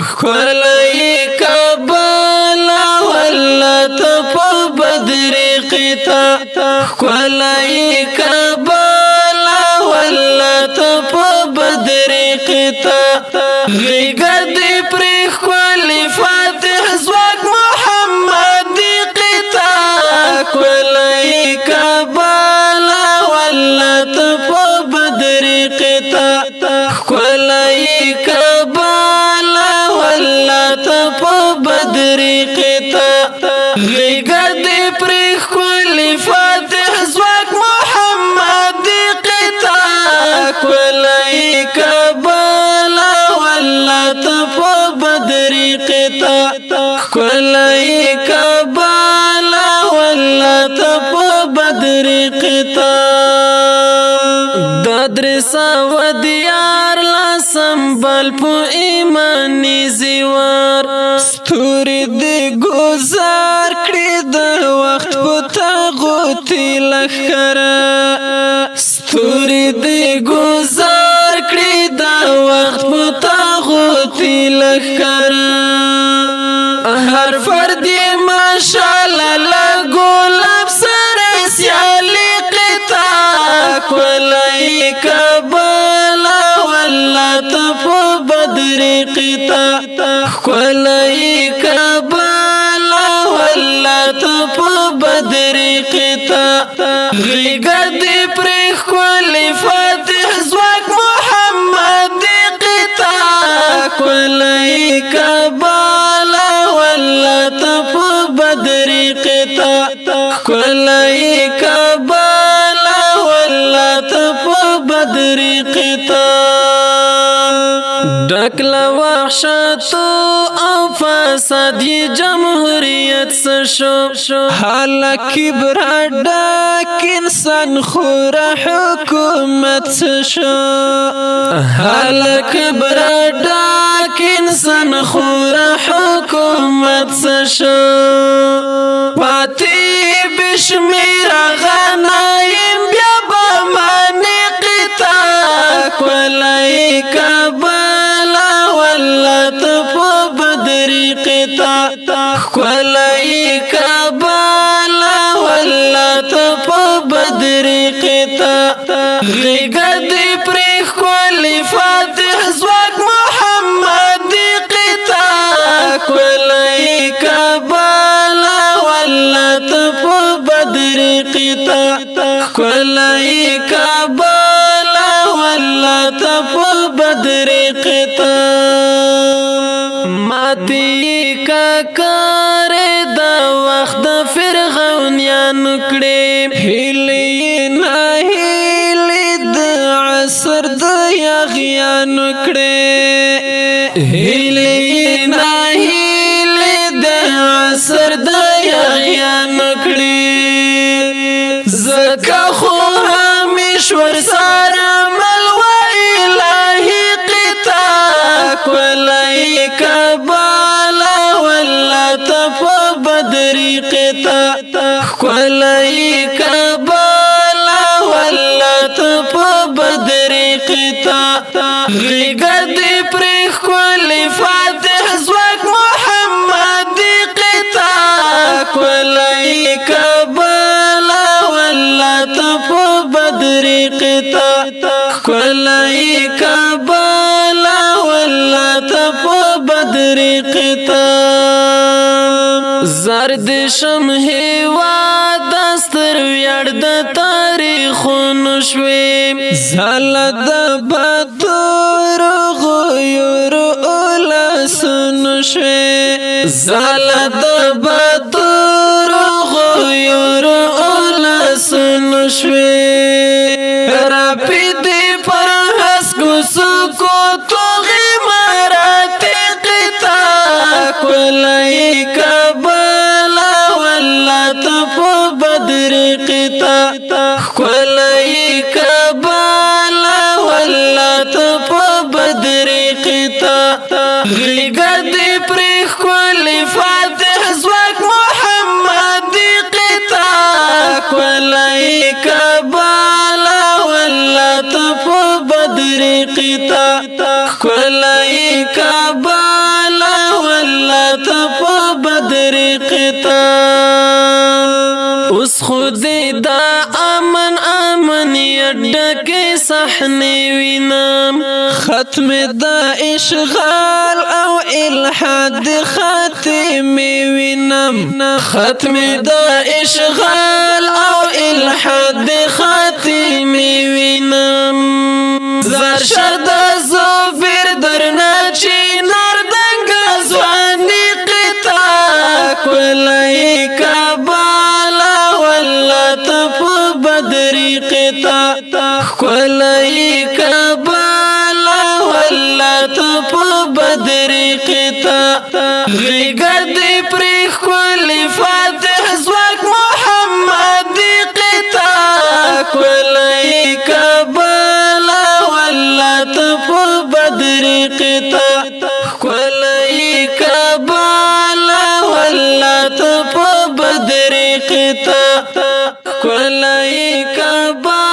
خلای کبالا والله تپ بدر قطا خلای کبالا والله تپ بدر قطا غیگد پر خلی فاتح زواج محمد قطا خلای کبالا والله تپ بدر قطا خلای کبالا والله تپ بدر قطا غیگد پر خلی فاتح زواج محمد قطا خلای کبالا والله تپ بدر قطا خلای کبالا والله تپ بدر قطا دادرسا و دیار لاسمبل پو ایمانی زیوار ستوری دی گزار کړی د وخت په تاغوتی لخره ستوری دی گزار کړی د وخت په تاغوتی لخره هر فرد ماشاءالله لګولب سره سیالی قطا خلای کبالا والله تپ بدر قطا خلای کبالا والله تپ بدر قطا غیگد پر خلی فاتح زواج محمد قطا خلای کبالا والله تپ بدر قطا خلای کبالا والله تپ بدر قطا ډکلا وحشتو او فساد جمهوریت سشو حالا کبر ډک انسان خور حکومت سشو حالا کبر ډک انسان خور حکومت سشو پاتی بشمیر غنایم بیا بمانی قطا خلای کبالا والله تپ بدر قطا خلای کبالا والله تپ بدر قطا غیگد پر خلی فاتح زواج محمد قطا خلای کبالا والله تپ بدر قطا خلای کبالا والله تپ بدر قطا ماتی کا کار دا وخت فرعونیان کړي هلی نه هلی د عصر د یغیان کړي هلی نه هلی د عصر د یغیان کړي زکه خو همیشور سره خلای کبالا والله تپ بدر قطا خلای کبالا والله تپ بدر قطا غیگد پر خلی فاتح زواج محمد قطا خلای کبالا والله تپ بدر قطا خلای کبالا والله تپ بدر قطا زرد شم هوا دستر ویړ د تاریخونو شوي زله د باتور غیور اولسونو شوي زله د باتور غیور اولسونو شوي راپید پر هسکو سکو توغی مرات قطا خلای کبالا والله تپ بدر قطا خلای کبالا والله تپ بدر قطا غیگد پر خلی فاتح زواج محمد قطا خلای کبالا والله تپ بدر قطا خلای کبالا ډکه صحنه وینم ختم د اشغال او الحاد خاتم وینم ختم د اشغال او الحاد خاتم وینم زرشد زفر درنا چی نردنگ زوانی قطع کلی کبالا والله تپ بدری قطع کلی کبالا والله تپ بدری قطع غیگد پریخ کلی فاتح زواک محمد قطع کلی کبالا والله تپ بدری قطع کلی کبالا والله تپ بدری قطع کلی کبالا